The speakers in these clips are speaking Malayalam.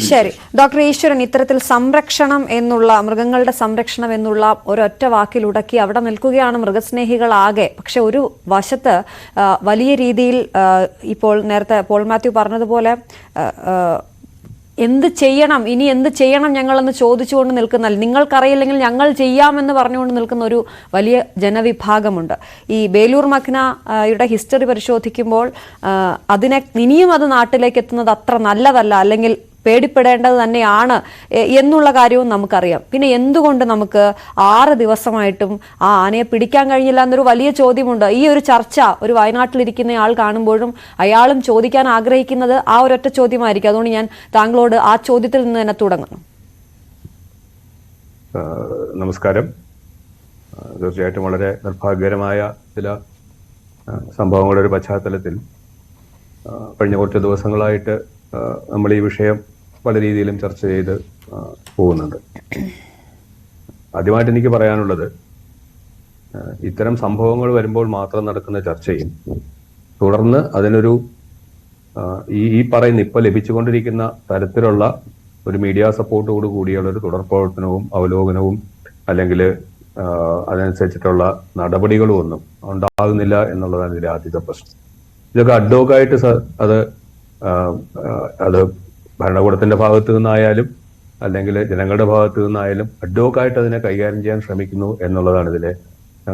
ശരി ഡോക്ടർ ഈശ്വരൻ, ഇത്തരത്തിൽ സംരക്ഷണം എന്നുള്ള, മൃഗങ്ങളുടെ സംരക്ഷണം എന്നുള്ള ഒരൊറ്റ വാക്കിൽ ഉടക്കി അവിടെ നിൽക്കുകയാണ് മൃഗസ്നേഹികളാകെ. പക്ഷെ ഒരു വശത്ത് വലിയ രീതിയിൽ ഇപ്പോൾ നേരത്തെ പോൾ മാത്യു പറഞ്ഞതുപോലെ എന്ത് ചെയ്യണം, ഇനി എന്ത് ചെയ്യണം ഞങ്ങളെന്ന് ചോദിച്ചുകൊണ്ട് നിൽക്കുന്ന, നിങ്ങൾക്കറിയില്ലെങ്കിൽ ഞങ്ങൾ ചെയ്യാമെന്ന് പറഞ്ഞുകൊണ്ട് നിൽക്കുന്ന ഒരു വലിയ ജനവിഭാഗമുണ്ട്. ഈ ബേലൂർ മഖ്നയുടെ ഹിസ്റ്ററി പരിശോധിക്കുമ്പോൾ ഇനിയും അത് നാട്ടിലേക്ക് എത്തുന്നത് അത്ര നല്ലതല്ല, അല്ലെങ്കിൽ പേടിപ്പെടേണ്ടത് തന്നെയാണ് എന്നുള്ള കാര്യവും നമുക്കറിയാം. പിന്നെ എന്തുകൊണ്ട് നമുക്ക് 6 ദിവസമായിട്ടും ആ ആനയെ പിടിക്കാൻ കഴിഞ്ഞില്ല എന്നൊരു വലിയ ചോദ്യമുണ്ട്. ഈ ഒരു ചർച്ച ഒരു വയനാട്ടിലിരിക്കുന്ന ആൾ കാണുമ്പോഴും അയാളും ചോദിക്കാൻ ആഗ്രഹിക്കുന്നത് ആ ഒരൊറ്റ ചോദ്യമായിരിക്കും. അതുകൊണ്ട് ഞാൻ താങ്കളോട് ആ ചോദ്യത്തിൽ നിന്ന് തന്നെ തുടങ്ങുന്നു. നമസ്കാരം. തീർച്ചയായിട്ടും വളരെ നിർഭാഗ്യകരമായ ചില സംഭവങ്ങളുടെ ഒരു പശ്ചാത്തലത്തിൽ കഴിഞ്ഞ കുറച്ച് ദിവസങ്ങളായിട്ട് നമ്മൾ ഈ വിഷയം പല രീതിയിലും ചർച്ച ചെയ്ത് പോകുന്നുണ്ട്. ആദ്യമായിട്ട് എനിക്ക് പറയാനുള്ളത്, ഇത്തരം സംഭവങ്ങൾ വരുമ്പോൾ മാത്രം നടക്കുന്ന ചർച്ചയും തുടർന്ന് അതിനൊരു ഈ പറയുന്ന ഇപ്പോൾ ലഭിച്ചുകൊണ്ടിരിക്കുന്ന തരത്തിലുള്ള ഒരു മീഡിയ സപ്പോർട്ടോട് കൂടിയുള്ള ഒരു തുടർ പ്രവർത്തനവും അവലോകനവും അല്ലെങ്കിൽ അതനുസരിച്ചിട്ടുള്ള നടപടികളും ഒന്നും ഉണ്ടാകുന്നില്ല എന്നുള്ളതാണ് ഇതിലെ ആദ്യത്തെ പ്രശ്നം. ഇതൊക്കെ അഡ്വോക്കായിട്ട് അത് ഭരണകൂടത്തിന്റെ ഭാഗത്തു നിന്നായാലും അല്ലെങ്കിൽ ജനങ്ങളുടെ ഭാഗത്തു നിന്നായാലും അഡ്വോക്കായിട്ട് അതിനെ കൈകാര്യം ചെയ്യാൻ ശ്രമിക്കുന്നു എന്നുള്ളതാണ് ഇതിലെ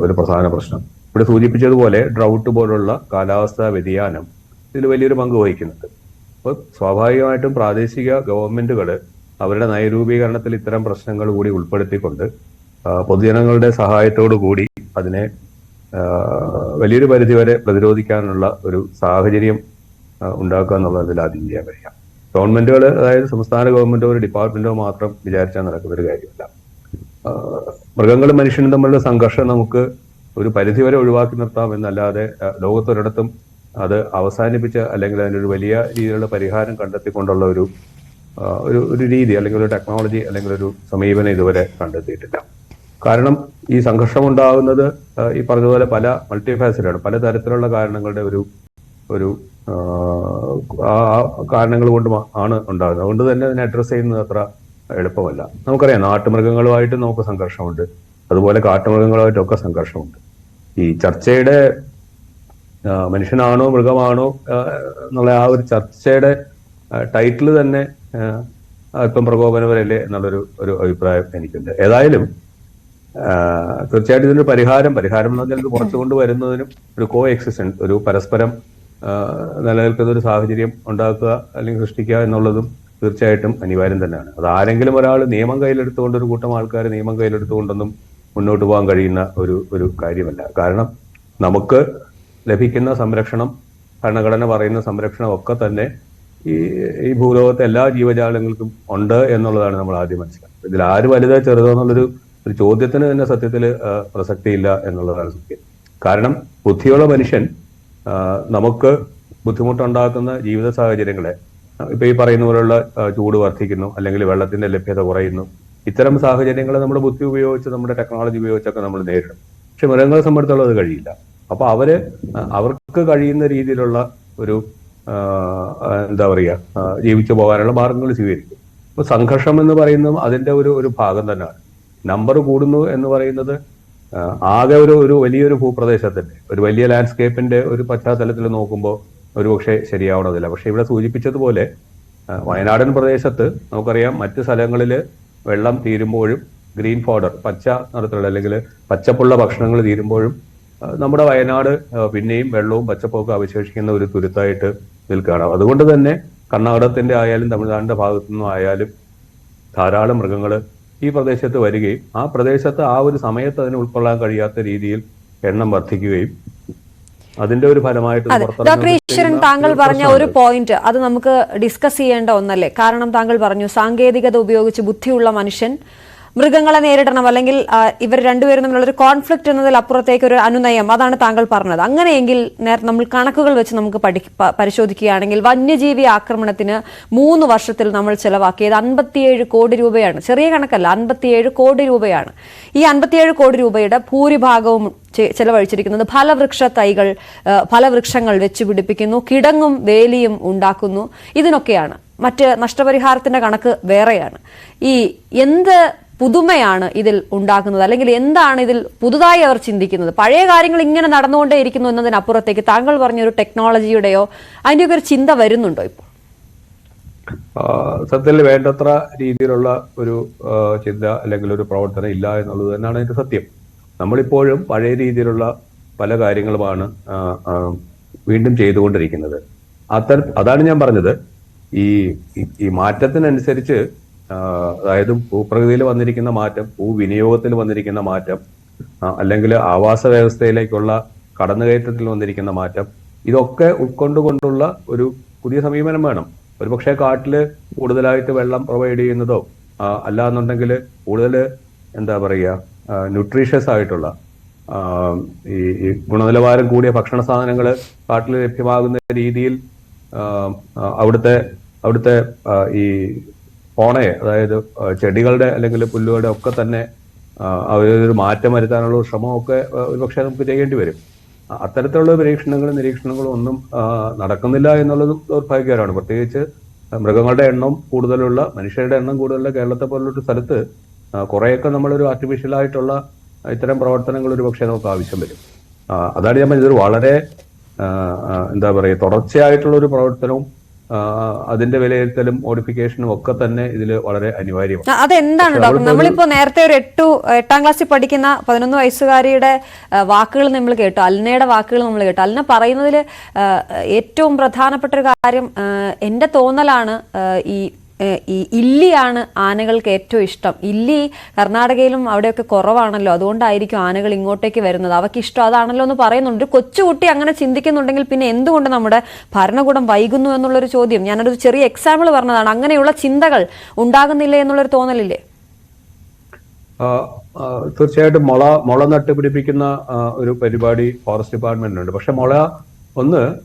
ഒരു പ്രധാന പ്രശ്നം. ഇവിടെ സൂചിപ്പിച്ചതുപോലെ ഡ്രൗട്ട് പോലുള്ള കാലാവസ്ഥാ വ്യതിയാനം ഇതിൽ വലിയൊരു പങ്ക് വഹിക്കുന്നുണ്ട്. അപ്പോൾ സ്വാഭാവികമായിട്ടും പ്രാദേശിക ഗവൺമെന്റുകൾ അവരുടെ നയരൂപീകരണത്തിൽ ഇത്തരം പ്രശ്നങ്ങൾ കൂടി ഉൾപ്പെടുത്തിക്കൊണ്ട് പൊതുജനങ്ങളുടെ സഹായത്തോടു കൂടി അതിനെ വലിയൊരു പരിധിവരെ പ്രതിരോധിക്കാനുള്ള ഒരു സാഹചര്യം ഉണ്ടാക്കുക എന്നുള്ളതിൽ ആദ്യം ചെയ്യാൻ കഴിയാം. ഗവൺമെന്റുകൾ, അതായത് സംസ്ഥാന ഗവൺമെന്റോ ഒരു ഡിപ്പാർട്ട്മെന്റോ മാത്രം വിചാരിച്ചാൽ നടക്കുന്ന ഒരു കാര്യമല്ല. മൃഗങ്ങളും മനുഷ്യനും തമ്മിലുള്ള സംഘർഷം നമുക്ക് ഒരു പരിധിവരെ ഒഴിവാക്കി നിർത്താം എന്നല്ലാതെ ലോകത്തൊരിടത്തും അത് അവസാനിപ്പിച്ച് അല്ലെങ്കിൽ അതിനൊരു വലിയ രീതിയിലുള്ള പരിഹാരം കണ്ടെത്തിക്കൊണ്ടുള്ള ഒരു രീതി അല്ലെങ്കിൽ ഒരു ടെക്നോളജി അല്ലെങ്കിൽ ഒരു സമീപനം ഇതുവരെ കണ്ടെത്തിയിട്ടില്ല. കാരണം ഈ സംഘർഷം ഉണ്ടാകുന്നത് ഈ പറഞ്ഞതുപോലെ പല മൾട്ടിഫാസിലാണ്, പല തരത്തിലുള്ള കാരണങ്ങളുടെ ഒരു കാരണങ്ങൾ കൊണ്ട് ആണ് ഉണ്ടാകുന്നത്. അതുകൊണ്ട് തന്നെ അതിനെ അഡ്രസ് ചെയ്യുന്നത് അത്ര എളുപ്പമല്ല. നമുക്കറിയാം, നാട്ടുമൃഗങ്ങളുമായിട്ട് നമുക്ക് സംഘർഷമുണ്ട്, അതുപോലെ കാട്ടുമൃഗങ്ങളുമായിട്ടൊക്കെ സംഘർഷമുണ്ട്. ഈ ചർച്ചയുടെ മനുഷ്യനാണോ മൃഗമാണോ എന്നുള്ള ആ ഒരു ചർച്ചയുടെ ടൈറ്റിൽ തന്നെ അല്പം പ്രകോപനപരല്ലേ എന്നുള്ളൊരു അഭിപ്രായം എനിക്കുണ്ട്. ഏതായാലും തീർച്ചയായിട്ടും ഇതിനൊരു പരിഹാരം എന്ന് പറഞ്ഞാൽ ഇത് കുറച്ചുകൊണ്ട് വരുന്നതിനും ഒരു കോ എക്സിസ്റ്റൻസ്, ഒരു പരസ്പരം നിലനിൽക്കുന്ന ഒരു സാഹചര്യം ഉണ്ടാക്കുക അല്ലെങ്കിൽ സൃഷ്ടിക്കുക എന്നുള്ളതും തീർച്ചയായിട്ടും അനിവാര്യം തന്നെയാണ്. അത് ആരെങ്കിലും ഒരാൾ നിയമം കയ്യിലെടുത്തുകൊണ്ട്, ഒരു കൂട്ടം ആൾക്കാർ നിയമം കയ്യിലെടുത്തുകൊണ്ടൊന്നും മുന്നോട്ട് പോകാൻ കഴിയുന്ന ഒരു കാര്യമല്ല. കാരണം നമുക്ക് ലഭിക്കുന്ന സംരക്ഷണം, ഭരണഘടന പറയുന്ന സംരക്ഷണം ഒക്കെ തന്നെ ഈ ഭൂലോകത്തെ എല്ലാ ജീവജാലങ്ങൾക്കും ഉണ്ട് എന്നുള്ളതാണ് നമ്മൾ ആദ്യം മനസ്സിലാക്കുന്നത്. ഇതിൽ ആര് വലുതോ ചെറുതോ എന്നുള്ളൊരു ചോദ്യത്തിന് തന്നെ സത്യത്തിൽ പ്രസക്തിയില്ല എന്നുള്ളതാണ് സത്യം. കാരണം ബുദ്ധിയുള്ള മനുഷ്യൻ നമുക്ക് ബുദ്ധിമുട്ടുണ്ടാക്കുന്ന ജീവിത സാഹചര്യങ്ങളെ, ഇപ്പൊ ഈ പറയുന്ന പോലുള്ള ചൂട് വർദ്ധിക്കുന്നു അല്ലെങ്കിൽ വെള്ളത്തിന്റെ ലഭ്യത കുറയുന്നു, ഇത്തരം സാഹചര്യങ്ങളെ നമ്മുടെ ബുദ്ധി ഉപയോഗിച്ച്, നമ്മുടെ ടെക്നോളജി ഉപയോഗിച്ചൊക്കെ നമ്മൾ നേരിടും. പക്ഷെ മൃഗങ്ങളെ സംബന്ധിച്ചുള്ളത് അത് കഴിയില്ല. അപ്പൊ അവർക്ക് കഴിയുന്ന രീതിയിലുള്ള ഒരു എന്താ പറയുക, ജീവിച്ചു പോകാനുള്ള മാർഗങ്ങൾ സ്വീകരിക്കും. ഇപ്പൊ സംഘർഷം എന്ന് പറയുന്നതും അതിന്റെ ഒരു ഭാഗം തന്നെയാണ്. നമ്പർ കൂടുന്നു എന്ന് പറയുന്നത് ആകെ ഒരു വലിയൊരു ഭൂപ്രദേശത്തിന്റെ, ഒരു വലിയ ലാൻഡ്സ്കേപ്പിന്റെ ഒരു പശ്ചാത്തലത്തിൽ നോക്കുമ്പോൾ ഒരുപക്ഷെ ശരിയാവണമെന്നില്ല. പക്ഷെ ഇവിടെ സൂചിപ്പിച്ചതുപോലെ വയനാടൻ പ്രദേശത്ത് നമുക്കറിയാം, മറ്റ് സ്ഥലങ്ങളിൽ വെള്ളം തീരുമ്പോഴും ഗ്രീൻ ഫോഡർ, പച്ച നിറത്തിലുള്ള അല്ലെങ്കിൽ പച്ചപ്പുള്ള ഭക്ഷണങ്ങൾ തീരുമ്പോഴും നമ്മുടെ വയനാട് പിന്നെയും വെള്ളവും പച്ചപ്പൊക്കെ അവശേഷിക്കുന്ന ഒരു തുരുത്തായിട്ട് നിൽക്കുകയാണ്. അതുകൊണ്ട് തന്നെ കർണാടകത്തിന്റെ ആയാലും തമിഴ്നാടിന്റെ ഭാഗത്തു നിന്നും ആയാലും ധാരാളം മൃഗങ്ങൾ ഈ പ്രദേശത്ത് വരികയും ആ പ്രദേശത്ത് ആ ഒരു സമയത്ത് അതിന് ഉൾക്കൊള്ളാൻ കഴിയാത്ത രീതിയിൽ എണ്ണം വർദ്ധിക്കുകയും അതിന്റെ ഒരു ഫലമായിട്ട് ഡോക്ടർ ഈശ്വരൻ, താങ്കൾ പറഞ്ഞ ഒരു പോയിന്റ് അത് നമുക്ക് ഡിസ്കസ് ചെയ്യേണ്ട ഒന്നല്ലേ? കാരണം താങ്കൾ പറഞ്ഞു സാങ്കേതികത ഉപയോഗിച്ച് ബുദ്ധിയുള്ള മനുഷ്യൻ മൃഗങ്ങളെ നേരിടണം, അല്ലെങ്കിൽ ഇവർ രണ്ടുപേരും തമ്മിലുള്ള ഒരു കോൺഫ്ലിക്റ്റ് എന്നതിൽ അപ്പുറത്തേക്ക് ഒരു അനുനയം, അതാണ് താങ്കൾ പറഞ്ഞത്. അങ്ങനെയെങ്കിൽ നമ്മൾ കണക്കുകൾ വെച്ച് നമുക്ക് പരിശോധിക്കുകയാണെങ്കിൽ വന്യജീവി ആക്രമണത്തിന് 3 വർഷത്തിൽ നമ്മൾ ചെലവാക്കിയത് 57 കോടി രൂപയാണ്. ചെറിയ കണക്കല്ല, 57 കോടി രൂപയാണ്. ഈ 57 കോടി രൂപയുടെ ഭൂരിഭാഗവും ചെലവഴിച്ചിരിക്കുന്നത് ഫലവൃക്ഷ തൈകൾ, ഫലവൃക്ഷങ്ങൾ വെച്ച് പിടിപ്പിക്കുന്നു, കിടങ്ങും വേലിയും ഉണ്ടാക്കുന്നു, ഇതിനൊക്കെയാണ്. മറ്റ് നഷ്ടപരിഹാരത്തിന്റെ കണക്ക് വേറെയാണ്. ഈ എന്ത് പുതുമയാണ് ഇതിൽ ഉണ്ടാക്കുന്നത്, അല്ലെങ്കിൽ എന്താണ് ഇതിൽ പുതുതായി അവർ ചിന്തിക്കുന്നത്? പഴയ കാര്യങ്ങൾ ഇങ്ങനെ നടന്നുകൊണ്ടേയിരിക്കുന്നു എന്നതിനപ്പുറത്തേക്ക് താങ്കൾ പറഞ്ഞൊരു ടെക്നോളജിയുടെയോ അതിൻ്റെയൊക്കെ ഒരു ചിന്ത വരുന്നുണ്ടോ ഇപ്പോൾ? സത്യത്തിൽ വേണ്ടത്ര രീതിയിലുള്ള ഒരു ചിന്ത അല്ലെങ്കിൽ ഒരു പ്രവർത്തനം ഇല്ല എന്നുള്ളത് തന്നെയാണ് അതിന്റെ സത്യം. നമ്മളിപ്പോഴും പഴയ രീതിയിലുള്ള പല കാര്യങ്ങളുമാണ് വീണ്ടും ചെയ്തുകൊണ്ടിരിക്കുന്നത്. അതാണ് ഞാൻ പറഞ്ഞത്, ഈ മാറ്റത്തിനനുസരിച്ച്, അതായത് ഭൂപ്രകൃതിയിൽ വന്നിരിക്കുന്ന മാറ്റം, ഭൂവിനിയോഗത്തിൽ വന്നിരിക്കുന്ന മാറ്റം, അല്ലെങ്കിൽ ആവാസ വ്യവസ്ഥയിലേക്കുള്ള കടന്നുകയറ്റത്തിൽ വന്നിരിക്കുന്ന മാറ്റം, ഇതൊക്കെ ഉൾക്കൊണ്ടുകൊണ്ടുള്ള ഒരു പുതിയ സമീപനം വേണം. ഒരുപക്ഷെ കാട്ടില് കൂടുതലായിട്ട് വെള്ളം പ്രൊവൈഡ് ചെയ്യുന്നതോ അല്ലാന്നുണ്ടെങ്കിൽ കൂടുതൽ എന്താ പറയുക ന്യൂട്രീഷ്യസ് ആയിട്ടുള്ള ഈ ഗുണനിലവാരം കൂടിയ ഭക്ഷണ സാധനങ്ങൾ കാട്ടിൽ ലഭ്യമാകുന്ന രീതിയിൽ അവിടുത്തെ ഈ ഫോണയെ, അതായത് ചെടികളുടെ അല്ലെങ്കിൽ പുല്ലുകളുടെ ഒക്കെ തന്നെ അവരൊരു മാറ്റം വരുത്താനുള്ള ശ്രമമൊക്കെ ഒരുപക്ഷെ നമുക്ക് ചെയ്യേണ്ടി വരും. അത്തരത്തിലുള്ള നിരീക്ഷണങ്ങളും ഒന്നും നടക്കുന്നില്ല എന്നുള്ളത് ദൗർഭാഗ്യകരമാണ്. പ്രത്യേകിച്ച് മൃഗങ്ങളുടെ എണ്ണം കൂടുതലുള്ള, മനുഷ്യരുടെ എണ്ണം കൂടുതലുള്ള കേരളത്തെ പോലുള്ളൊരു സ്ഥലത്ത് കുറേയൊക്കെ നമ്മളൊരു ആർട്ടിഫിഷ്യൽ ആയിട്ടുള്ള ഇത്തരം പ്രവർത്തനങ്ങൾ ഒരു പക്ഷേ നമുക്ക് ആവശ്യം വരും. അതാണ് ഞാൻ പറഞ്ഞത്, ഇതൊരു വളരെ എന്താ പറയുക തുടർച്ചയായിട്ടുള്ള ഒരു പ്രവർത്തനവും അതിന്റെ വിലയിരുത്തലും മോഡിഫിക്കേഷനും ഒക്കെ തന്നെ ഇതിൽ വളരെ അനിവാര്യമാണ്. അതെന്താണ് ഡോക്ടർ? നമ്മളിപ്പോ നേരത്തെ ഒരു 8ാം ക്ലാസ്സിൽ പഠിക്കുന്ന 11 വയസ്സുകാരിയുടെ വാക്കുകൾ നമ്മൾ കേട്ടു, അൽനയുടെ വാക്കുകൾ നമ്മൾ കേട്ടു. അൽന പറയുന്നതിൽ ഏറ്റവും പ്രധാനപ്പെട്ട ഒരു കാര്യം, എന്റെ തോന്നലാണ്, ഈ ഇല്ലിയാണ് ആനകൾക്ക് ഏറ്റവും ഇഷ്ടം. ഇല്ലി കർണാടകയിലും അവിടെയൊക്കെ കുറവാണല്ലോ, അതുകൊണ്ടായിരിക്കും ആനകൾ ഇങ്ങോട്ടേക്ക് വരുന്നത്, അവർക്ക് ഇഷ്ടം അതാണല്ലോ എന്ന് പറയുന്നുണ്ട്. ഒരു കൊച്ചുകുട്ടി അങ്ങനെ ചിന്തിക്കുന്നുണ്ടെങ്കിൽ പിന്നെ എന്തുകൊണ്ട് നമ്മുടെ ഭരണകൂടം വൈകുന്നു എന്നുള്ളൊരു ചോദ്യം. ഞാനൊരു ചെറിയ എക്സാമ്പിൾ പറഞ്ഞതാണ്. അങ്ങനെയുള്ള ചിന്തകൾ ഉണ്ടാകുന്നില്ലേ എന്നുള്ളൊരു തോന്നലില്ലേ? തീർച്ചയായിട്ടും മുള നട്ടുപിടിപ്പിക്കുന്ന ഒരു പരിപാടി ഫോറസ്റ്റ് ഡിപ്പാർട്ട്മെന്റിനുണ്ട്. പക്ഷെ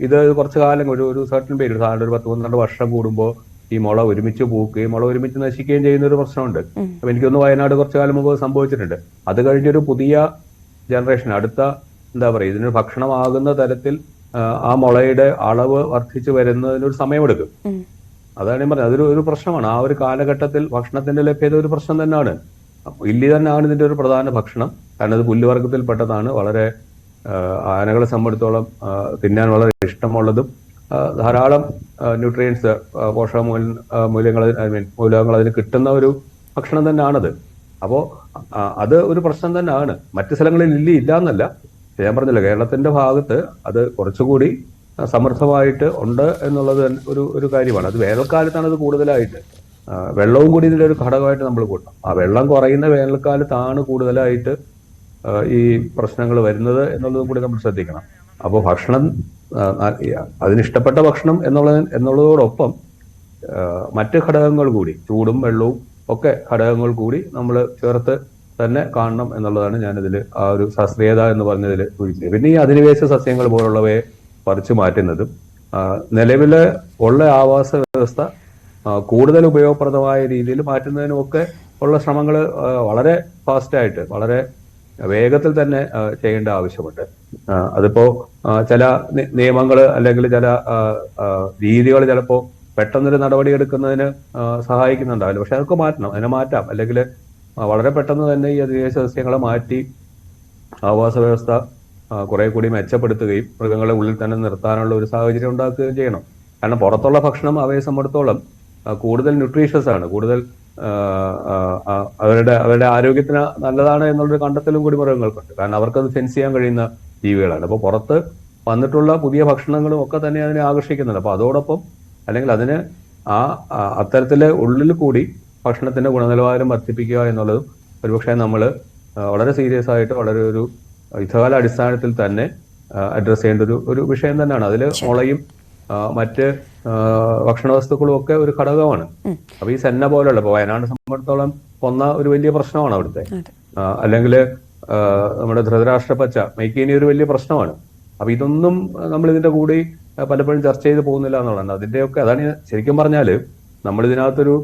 ഇത് കുറച്ചു കാലം ഒരു സർട്ടൻ പീരീഡ്, സാധാരണ ഒരു 10-12 വർഷം കൂടുമ്പോൾ ഈ മുള ഒരുമിച്ച് പൂക്കുകയും മുള ഒരുമിച്ച് നശിക്കുകയും ചെയ്യുന്ന ഒരു പ്രശ്നമുണ്ട്. അപ്പൊ എനിക്കൊന്ന് വയനാട് കുറച്ചു കാലം മുമ്പ് സംഭവിച്ചിട്ടുണ്ട്. അത് കഴിഞ്ഞൊരു പുതിയ ജനറേഷൻ, അടുത്ത എന്താ പറയുക, ഇതിന് ഭക്ഷണമാകുന്ന തരത്തിൽ ആ മുളയുടെ അളവ് വർദ്ധിച്ചു വരുന്നതിനൊരു സമയമെടുക്കും. അതാണ് ഞാൻ പറഞ്ഞത്, അതൊരു പ്രശ്നമാണ്. ആ ഒരു കാലഘട്ടത്തിൽ ഭക്ഷണത്തിന്റെ ലഭ്യത ഒരു പ്രശ്നം തന്നെയാണ്. ഇല്ലി തന്നെയാണ് ഇതിന്റെ ഒരു പ്രധാന ഭക്ഷണം. കാരണം ഇത് പുല്ലുവർഗത്തിൽപ്പെട്ടതാണ്. വളരെ ആനകളെ സംബന്ധിച്ചിടത്തോളം തിന്നാൻ വളരെ ഇഷ്ടമുള്ളതും ധാരാളം ന്യൂട്രിയൻസ്, മൂലകങ്ങൾ അതിന് കിട്ടുന്ന ഒരു ഭക്ഷണം തന്നെയാണത്. അപ്പോ അത് ഒരു പ്രശ്നം തന്നെയാണ്. മറ്റു സ്ഥലങ്ങളിൽ ഇല്ല എന്നല്ല, ഞാൻ പറഞ്ഞില്ല, കേരളത്തിന്റെ ഭാഗത്ത് അത് കുറച്ചുകൂടി സമൃദ്ധമായിട്ട് ഉണ്ട് എന്നുള്ളത് ഒരു കാര്യമാണ്. അത് വേനൽക്കാലത്താണ് അത് കൂടുതലായിട്ട്, വെള്ളവും കൂടി ഇതിന്റെ ഒരു ഘടകമായിട്ട് നമ്മൾ കൂട്ടണം. ആ വെള്ളം കുറയുന്ന വേനൽക്കാലത്താണ് കൂടുതലായിട്ട് ഈ പ്രശ്നങ്ങൾ വരുന്നത് എന്നുള്ളതും കൂടി നമ്മൾ ശ്രദ്ധിക്കണം. അപ്പോൾ ഭക്ഷണം, അതിനിഷ്ടപ്പെട്ട ഭക്ഷണം എന്നുള്ളതോടൊപ്പം മറ്റ് ഘടകങ്ങൾ കൂടി, ചൂടും വെള്ളവും ഒക്കെ ഘടകങ്ങൾ കൂടി നമ്മൾ ചേർത്ത് തന്നെ കാണണം എന്നുള്ളതാണ് ഞാനിതിൽ ആ ഒരു ശാസ്ത്രീയത എന്ന് പറഞ്ഞതിൽ സൂചിപ്പിച്ചത്. പിന്നെ ഈ അധിനിവേശ സസ്യങ്ങൾ പോലുള്ളവയെ പറിച്ചു മാറ്റുന്നതും നിലവിലെ ഉള്ള ആവാസ വ്യവസ്ഥ കൂടുതൽ ഉപയോഗപ്രദമായ രീതിയിൽ മാറ്റുന്നതിനുമൊക്കെ ഉള്ള ശ്രമങ്ങൾ വളരെ ഫാസ്റ്റായിട്ട്, വളരെ വേഗത്തിൽ തന്നെ ചെയ്യേണ്ട ആവശ്യമുണ്ട്. അതിപ്പോ ചില നിയമങ്ങൾ അല്ലെങ്കിൽ ചില രീതികൾ ചിലപ്പോൾ പെട്ടെന്നൊരു നടപടി എടുക്കുന്നതിന് സഹായിക്കുന്നുണ്ടാവില്ല. പക്ഷെ അതൊക്കെ അതിനെ മാറ്റാം. അല്ലെങ്കിൽ വളരെ പെട്ടെന്ന് തന്നെ ഈ അധിനിവേശ സസ്യങ്ങളെ മാറ്റി ആവാസ വ്യവസ്ഥ കുറെ കൂടി മെച്ചപ്പെടുത്തുകയും മൃഗങ്ങളെ ഉള്ളിൽ തന്നെ നിർത്താനുള്ള ഒരു സാഹചര്യം ഉണ്ടാക്കുകയും ചെയ്യണം. കാരണം പുറത്തുള്ള ഭക്ഷണം അവയെ സംബന്ധിച്ചിടത്തോളം കൂടുതൽ ന്യൂട്രീഷ്യസ് ആണ്, കൂടുതൽ അവരുടെ ആരോഗ്യത്തിന് നല്ലതാണ് എന്നുള്ളൊരു കണ്ടെത്തലും കൂടി മൃഗങ്ങൾക്കുണ്ട്. കാരണം അവർക്കത് സെൻസ് ചെയ്യാൻ കഴിയുന്ന ജീവികളാണ്. അപ്പോൾ പുറത്ത് വന്നിട്ടുള്ള പുതിയ ഭക്ഷണങ്ങളും ഒക്കെ തന്നെ അതിനെ ആകർഷിക്കുന്നുണ്ട്. അപ്പോൾ അതോടൊപ്പം അല്ലെങ്കിൽ അതിന് അത്തരത്തിലെ ഉള്ളിൽ കൂടി ഭക്ഷണത്തിന്റെ ഗുണനിലവാരം വർദ്ധിപ്പിക്കുക എന്നുള്ളതും ഒരുപക്ഷെ നമ്മൾ വളരെ സീരിയസ് ആയിട്ട് വളരെ ഒരു യുദ്ധകാല അടിസ്ഥാനത്തിൽ തന്നെ അഡ്രസ് ചെയ്യേണ്ട ഒരു വിഷയം തന്നെയാണ്. അതിൽ മുളയും മറ്റ് ഭക്ഷണ വസ്തുക്കളും ഒക്കെ ഒരു ഘടകമാണ്. അപ്പൊ ഈ സെന്ന പോലുള്ള, ഇപ്പൊ വയനാട് സംബന്ധിച്ചിടത്തോളം കൊന്ന ഒരു വലിയ പ്രശ്നമാണ് അവിടുത്തെ. അതെ. അല്ലെങ്കിൽ നമ്മുടെ ധൃതരാഷ്ട്ര പച്ച മൈക്കേനി ഒരു വലിയ പ്രശ്നമാണ്. അപ്പൊ ഇതൊന്നും നമ്മൾ ഇതിന്റെ കൂടി പലപ്പോഴും ചർച്ച ചെയ്ത് പോകുന്നില്ല എന്നുള്ളതാണ്. അതിന്റെയൊക്കെ അതാണ് ശരിക്കും പറഞ്ഞാല് നമ്മൾ ഇതിനകത്തൊരു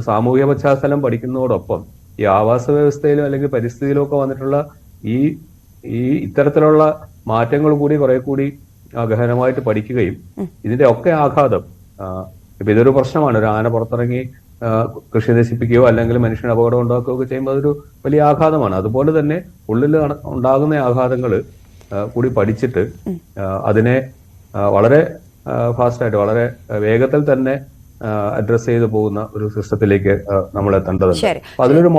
സാമൂഹ്യ പശ്ചാത്തലം പഠിക്കുന്നതോടൊപ്പം ഈ ആവാസ വ്യവസ്ഥയിലും അല്ലെങ്കിൽ പരിസ്ഥിതിയിലും ഒക്കെ വന്നിട്ടുള്ള ഈ ഇത്തരത്തിലുള്ള മാറ്റങ്ങൾ കൂടി കുറെ കൂടി ഗഹനമായിട്ട് പഠിക്കുകയും ഇതിന്റെ ഒക്കെ ആഘാതം ഇപ്പൊ ഇതൊരു പ്രശ്നമാണ്. ഒരു ആന പുറത്തിറങ്ങി കൃഷി നശിപ്പിക്കുകയോ അല്ലെങ്കിൽ മനുഷ്യന് അപകടം ഉണ്ടാക്കുകയോ ഒക്കെ ചെയ്യുമ്പോൾ അതൊരു വലിയ ആഘാതമാണ്. അതുപോലെ തന്നെ ഉള്ളിൽ ഉണ്ടാകുന്ന ആഘാതങ്ങൾ കൂടി പഠിച്ചിട്ട് അതിനെ വളരെ ഫാസ്റ്റായിട്ട് വളരെ വേഗത്തിൽ തന്നെ അഡ്രസ് ചെയ്ത് പോകുന്ന ഒരു സിസ്റ്റത്തിലേക്ക് നമ്മൾ എത്തേണ്ടതുണ്ട്. അതിനൊരു